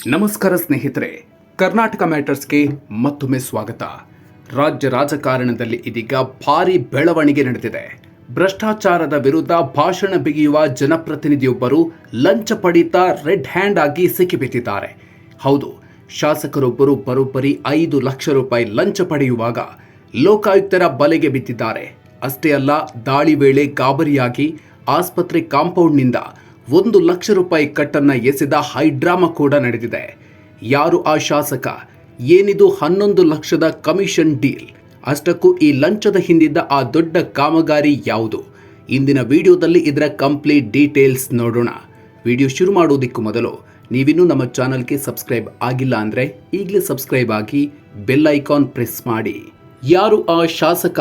ನಮಸ್ಕಾರ ಸ್ನೇಹಿತರೆ, ಕರ್ನಾಟಕ ಮ್ಯಾಟರ್ಸ್ಗೆ ಮತ್ತೊಮ್ಮೆ ಸ್ವಾಗತ. ರಾಜ್ಯ ರಾಜಕಾರಣದಲ್ಲಿ ಇದೀಗ ಭಾರಿ ಬೆಳವಣಿಗೆ ನಡೆದಿದೆ. ಭ್ರಷ್ಟಾಚಾರದ ವಿರುದ್ಧ ಭಾಷಣ ಬಿಗಿಯುವ ಜನಪ್ರತಿನಿಧಿಯೊಬ್ಬರು ಲಂಚ ಪಡೀತಾ ರೆಡ್ ಹ್ಯಾಂಡ್ ಆಗಿ ಸಿಕ್ಕಿಬಿದ್ದಿದ್ದಾರೆ. ಹೌದು, ಶಾಸಕರೊಬ್ಬರು ಬರೋಬ್ಬರಿ 5 ಲಕ್ಷ ರೂಪಾಯಿ ಲಂಚ ಪಡೆಯುವಾಗ ಲೋಕಾಯುಕ್ತರ ಬಲೆಗೆ ಬಿದ್ದಿದ್ದಾರೆ. ಅಷ್ಟೇ ಅಲ್ಲ, ದಾಳಿ ವೇಳೆ ಗಾಬರಿಯಾಗಿ ಆಸ್ಪತ್ರೆ ಕಾಂಪೌಂಡ್ನಿಂದ 1 ಲಕ್ಷ ರೂಪಾಯಿ ಕಟ್ಟನ್ನು ಎಸೆದ ಹೈಡ್ರಾಮಾ ಕೂಡ ನಡೆದಿದೆ. ಯಾರು ಆ ಶಾಸಕ? ಏನಿದು 11 ಲಕ್ಷದ ಕಮಿಷನ್ ಡೀಲ್? ಅಷ್ಟಕ್ಕೂ ಈ ಲಂಚದ ಹಿಂದಿದ್ದ ಆ ದೊಡ್ಡ ಕಾಮಗಾರಿ ಯಾವುದು? ಇಂದಿನ ವಿಡಿಯೋದಲ್ಲಿ ಇದರ ಕಂಪ್ಲೀಟ್ ಡೀಟೇಲ್ಸ್ ನೋಡೋಣ. ವಿಡಿಯೋ ಶುರು ಮಾಡೋದಕ್ಕೂ ಮೊದಲು ನೀವಿನ್ನೂ ನಮ್ಮ ಚಾನಲ್ಗೆ ಸಬ್ಸ್ಕ್ರೈಬ್ ಆಗಿಲ್ಲ ಅಂದರೆ ಈಗಲೇ ಸಬ್ಸ್ಕ್ರೈಬ್ ಆಗಿ ಬೆಲ್ ಐಕಾನ್ ಪ್ರೆಸ್ ಮಾಡಿ. ಯಾರು ಆ ಶಾಸಕ?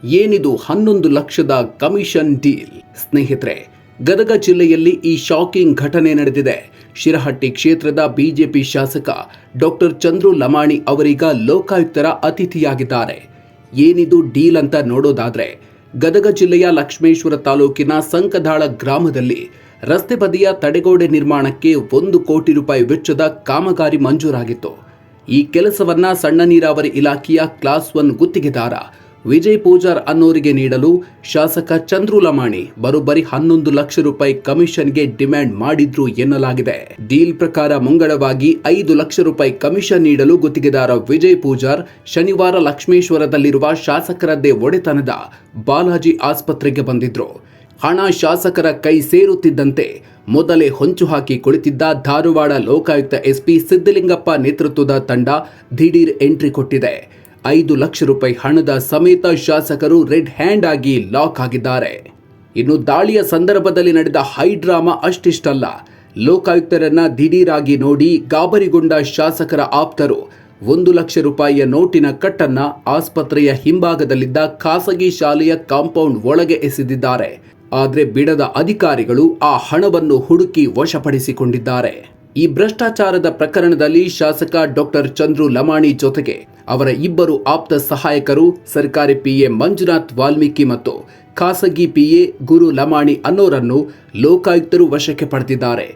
ಏನಿದು 11 ಲಕ್ಷದ ಕಮಿಷನ್ ಡೀಲ್? ಸ್ನೇಹಿತರೆ, ಗದಗ ಜಿಲ್ಲೆಯಲ್ಲಿ ಈ ಶಾಕಿಂಗ್ ಘಟನೆ ನಡೆದಿದೆ. ಶಿರಹಟ್ಟಿ ಕ್ಷೇತ್ರದ ಬಿಜೆಪಿ ಶಾಸಕ ಡಾಕ್ಟರ್ ಚಂದ್ರು ಲಮಾಣಿ ಅವರೀಗ ಲೋಕಾಯುಕ್ತರ ಅತಿಥಿಯಾಗಿದ್ದಾರೆ. ಏನಿದು ಡೀಲ್ ಅಂತ ನೋಡೋದಾದ್ರೆ, ಗದಗ ಜಿಲ್ಲೆಯ ಲಕ್ಷ್ಮೇಶ್ವರ ತಾಲೂಕಿನ ಸಂಕದಾಳ ಗ್ರಾಮದಲ್ಲಿ ರಸ್ತೆ ಬದಿಯ ತಡೆಗೋಡೆ ನಿರ್ಮಾಣಕ್ಕೆ 1 ಕೋಟಿ ರೂಪಾಯಿ ವೆಚ್ಚದ ಕಾಮಗಾರಿ ಮಂಜೂರಾಗಿತ್ತು. ಈ ಕೆಲಸವನ್ನ ಸಣ್ಣ ನೀರಾವರಿ ಇಲಾಖೆಯ ಕ್ಲಾಸ್ 1 ಗುತ್ತಿಗೆದಾರ ವಿಜಯ್ ಪೂಜಾರ್ ಅನ್ನೋರಿಗೆ ನೀಡಲು ಶಾಸಕ ಚಂದ್ರು ಲಮಾಣಿ ಬರೋಬ್ಬರಿ 11 ಲಕ್ಷ ರೂಪಾಯಿ ಕಮಿಷನ್ಗೆ ಡಿಮ್ಯಾಂಡ್ ಮಾಡಿದ್ರು ಎನ್ನಲಾಗಿದೆ. ಡೀಲ್ ಪ್ರಕಾರ ಮುಂಗಡವಾಗಿ 5 ಲಕ್ಷ ರೂಪಾಯಿ ಕಮಿಷನ್ ನೀಡಲು ಗುತ್ತಿಗೆದಾರ ವಿಜಯ್ ಪೂಜಾರ್ ಶನಿವಾರ ಲಕ್ಷ್ಮೇಶ್ವರದಲ್ಲಿರುವ ಶಾಸಕರದ್ದೇ ಒಡೆತನದ ಬಾಲಾಜಿ ಆಸ್ಪತ್ರೆಗೆ ಬಂದಿದ್ರು. ಹಣ ಶಾಸಕರ ಕೈ ಸೇರುತ್ತಿದ್ದಂತೆ ಮೊದಲೇ ಹೊಂಚು ಹಾಕಿ ಕುಳಿತಿದ್ದ ಧಾರವಾಡ ಲೋಕಾಯುಕ್ತ ಎಸ್ಪಿ ಸಿದ್ದಲಿಂಗಪ್ಪ ನೇತೃತ್ವದ ತಂಡ ದಿಢೀರ್ ಎಂಟ್ರಿ ಕೊಟ್ಟಿದೆ. 5 ಲಕ್ಷ ರೂಪಾಯಿ ಹಣದ ಸಮೇತ ಶಾಸಕರು ರೆಡ್ ಹ್ಯಾಂಡ್ ಆಗಿ ಲಾಕ್ ಆಗಿದ್ದಾರೆ. ಇನ್ನು ದಾಳಿಯ ಸಂದರ್ಭದಲ್ಲಿ ನಡೆದ ಹೈಡ್ರಾಮಾ ಅಷ್ಟಿಷ್ಟಲ್ಲ. ಲೋಕಾಯುಕ್ತರನ್ನ ದಿಢೀರಾಗಿ ನೋಡಿ ಗಾಬರಿಗೊಂಡ ಶಾಸಕರ ಆಪ್ತರು 1 ಲಕ್ಷ ರೂಪಾಯಿಯ ನೋಟಿನ ಕಟ್ಟನ್ನ ಆಸ್ಪತ್ರೆಯ ಹಿಂಭಾಗದಲ್ಲಿದ್ದ ಖಾಸಗಿ ಶಾಲೆಯ ಕಾಂಪೌಂಡ್ ಒಳಗೆ ಎಸೆದಿದ್ದಾರೆ. ಆದರೆ ಬಿಡದ ಅಧಿಕಾರಿಗಳು ಆ ಹಣವನ್ನು ಹುಡುಕಿ ವಶಪಡಿಸಿಕೊಂಡಿದ್ದಾರೆ. ಈ ಭ್ರಷ್ಟಾಚಾರದ ಪ್ರಕರಣದಲ್ಲಿ ಶಾಸಕ ಡಾಕ್ಟರ್ ಚಂದ್ರು ಲಮಾಣಿ ಜೊತೆಗೆ ಅವರ 2 ಆಪ್ತ ಸಹಾಯಕರು ಸರ್ಕಾರಿ ಪಿಎ ಮಂಜುನಾಥ್ ವಾಲ್ಮೀಕಿ ಮತ್ತು ಖಾಸಗಿ ಪಿಎ ಗುರು ಲಮಾಣಿ ಅನ್ನೋರನ್ನು ಲೋಕಾಯುಕ್ತರು ವಶಕ್ಕೆ ಪಡೆದಿದ್ದಾರೆ.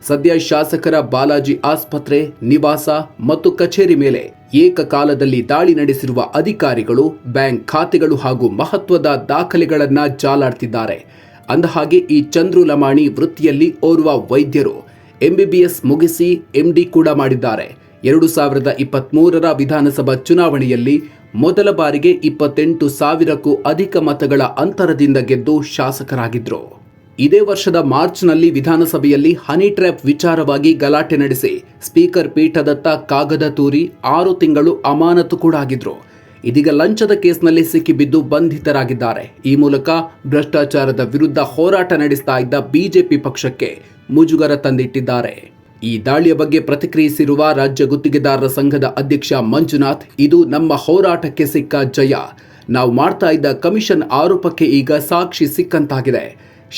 ಸದ್ಯ ಶಾಸಕರ ಬಾಲಾಜಿ ಆಸ್ಪತ್ರೆ, ನಿವಾಸ ಮತ್ತು ಕಚೇರಿ ಮೇಲೆ ಏಕಕಾಲದಲ್ಲಿ ದಾಳಿ ನಡೆಸಿರುವ ಅಧಿಕಾರಿಗಳು ಬ್ಯಾಂಕ್ ಖಾತೆಗಳು ಹಾಗೂ ಮಹತ್ವದ ದಾಖಲೆಗಳನ್ನು ಜಾಲಾಡ್ತಿದ್ದಾರೆ. ಅಂದಹಾಗೆ ಈ ಚಂದ್ರು ಲಮಾಣಿ ವೃತ್ತಿಯಲ್ಲಿ ಓರ್ವ ವೈದ್ಯರು, MBBS ಮುಗಿಸಿ MD ಕೂಡ ಮಾಡಿದ್ದಾರೆ. 2023ರ ವಿಧಾನಸಭಾ ಚುನಾವಣೆಯಲ್ಲಿ ಮೊದಲ ಬಾರಿಗೆ 28,000ಕ್ಕೂ ಅಧಿಕ ಮತಗಳ ಅಂತರದಿಂದ ಗೆದ್ದು ಶಾಸಕರಾಗಿದ್ದರು. ಇದೇ ವರ್ಷದ ಮಾರ್ಚ್ನಲ್ಲಿ ವಿಧಾನಸಭೆಯಲ್ಲಿ ಹನಿ ಟ್ರ್ಯಾಪ್ ವಿಚಾರವಾಗಿ ಗಲಾಟೆ ನಡೆಸಿ ಸ್ಪೀಕರ್ ಪೀಠದತ್ತ ಕಾಗದ ತೂರಿ 6 ತಿಂಗಳು ಅಮಾನತು ಕೂಡ ಆಗಿದ್ರು. ಇದೀಗ ಲಂಚದ ಕೇಸ್ನಲ್ಲಿ ಸಿಕ್ಕಿಬಿದ್ದು ಬಂಧಿತರಾಗಿದ್ದಾರೆ. ಈ ಮೂಲಕ ಭ್ರಷ್ಟಾಚಾರದ ವಿರುದ್ಧ ಹೋರಾಟ ನಡೆಸ್ತಾ ಇದ್ದ ಬಿಜೆಪಿ ಪಕ್ಷಕ್ಕೆ ಮುಜುಗರ ತಂದಿಟ್ಟಿದ್ದಾರೆ. ಈ ದಾಳಿಯ ಬಗ್ಗೆ ಪ್ರತಿಕ್ರಿಯಿಸಿರುವ ರಾಜ್ಯ ಗುತ್ತಿಗೆದಾರರ ಸಂಘದ ಅಧ್ಯಕ್ಷ ಮಂಜುನಾಥ್, ಇದು ನಮ್ಮ ಹೋರಾಟಕ್ಕೆ ಸಿಕ್ಕ ಜಯ. ನಾವು ಮಾಡ್ತಾ ಇದ್ದ ಕಮಿಷನ್ ಆರೋಪಕ್ಕೆ ಈಗ ಸಾಕ್ಷಿ ಸಿಕ್ಕಂತಾಗಿದೆ.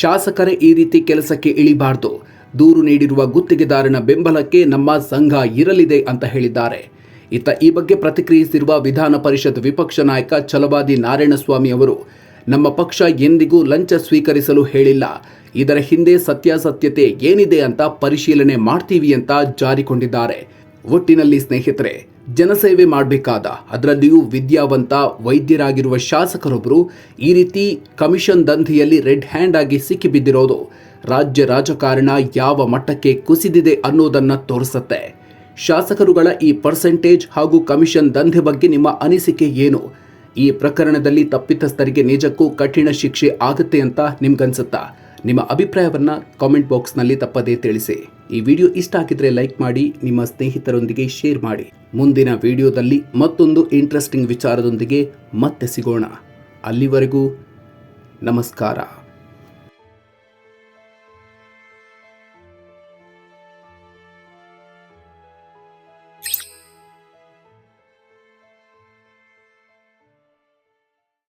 ಶಾಸಕರೇ ಈ ರೀತಿ ಕೆಲಸಕ್ಕೆ ಇಳಿಬಾರ್ದು. ದೂರು ನೀಡಿರುವ ಗುತ್ತಿಗೆದಾರನ ಬೆಂಬಲಕ್ಕೆ ನಮ್ಮ ಸಂಘ ಇರಲಿದೆ ಅಂತ ಹೇಳಿದ್ದಾರೆ. ಇತ್ತ ಈ ಬಗ್ಗೆ ಪ್ರತಿಕ್ರಿಯಿಸಿರುವ ವಿಧಾನ ಪರಿಷತ್ ವಿಪಕ್ಷ ನಾಯಕ ಛಲವಾದಿ ನಾರಾಯಣಸ್ವಾಮಿ ಅವರು, ನಮ್ಮ ಪಕ್ಷ ಎಂದಿಗೂ ಲಂಚ ಸ್ವೀಕರಿಸಲು ಹೇಳಿಲ್ಲ. ಇದರ ಹಿಂದೆ ಸತ್ಯಾಸತ್ಯತೆ ಏನಿದೆ ಅಂತ ಪರಿಶೀಲನೆ ಮಾಡ್ತೀವಿ ಅಂತ ಜಾರಿಕೊಂಡಿದ್ದಾರೆ. ಒಟ್ಟಿನಲ್ಲಿ ಸ್ನೇಹಿತರೆ, ಜನಸೇವೆ ಮಾಡಬೇಕಾದ, ಅದರಲ್ಲಿಯೂ ವಿದ್ಯಾವಂತ ವೈದ್ಯರಾಗಿರುವ ಶಾಸಕರೊಬ್ಬರು ಈ ರೀತಿ ಕಮಿಷನ್ ದಂಧೆಯಲ್ಲಿ ರೆಡ್ ಹ್ಯಾಂಡ್ ಆಗಿ ಸಿಕ್ಕಿಬಿದ್ದಿರೋದು ರಾಜ್ಯ ರಾಜಕಾರಣ ಯಾವ ಮಟ್ಟಕ್ಕೆ ಕುಸಿದಿದೆ ಅನ್ನೋದನ್ನ ತೋರಿಸುತ್ತೆ. ಶಾಸಕರುಗಳ ಈ ಪರ್ಸೆಂಟೇಜ್ ಹಾಗೂ ಕಮಿಷನ್ ದಂಧೆ ಬಗ್ಗೆ ನಿಮ್ಮ ಅನಿಸಿಕೆ ಏನು? ಈ ಪ್ರಕರಣದಲ್ಲಿ ತಪ್ಪಿತಸ್ಥರಿಗೆ ನಿಜಕ್ಕೂ ಕಠಿಣ ಶಿಕ್ಷೆ ಆಗುತ್ತೆ ಅಂತ ನಿಮ್ಗನ್ಸುತ್ತಾ? ನಿಮ್ಮ ಅಭಿಪ್ರಾಯವನ್ನ ಕಾಮೆಂಟ್ ಬಾಕ್ಸ್ನಲ್ಲಿ ತಪ್ಪದೇ ತಿಳಿಸಿ. ಈ ವಿಡಿಯೋ ಇಷ್ಟ ಆಗಿದ್ರೆ ಲೈಕ್ ಮಾಡಿ, ನಿಮ್ಮ ಸ್ನೇಹಿತರೊಂದಿಗೆ ಶೇರ್ ಮಾಡಿ. ಮುಂದಿನ ವಿಡಿಯೋದಲ್ಲಿ ಮತ್ತೊಂದು ಇಂಟ್ರೆಸ್ಟಿಂಗ್ ವಿಚಾರದೊಂದಿಗೆ ಮತ್ತೆ ಸಿಗೋಣ. ಅಲ್ಲಿವರೆಗೂ ನಮಸ್ಕಾರ.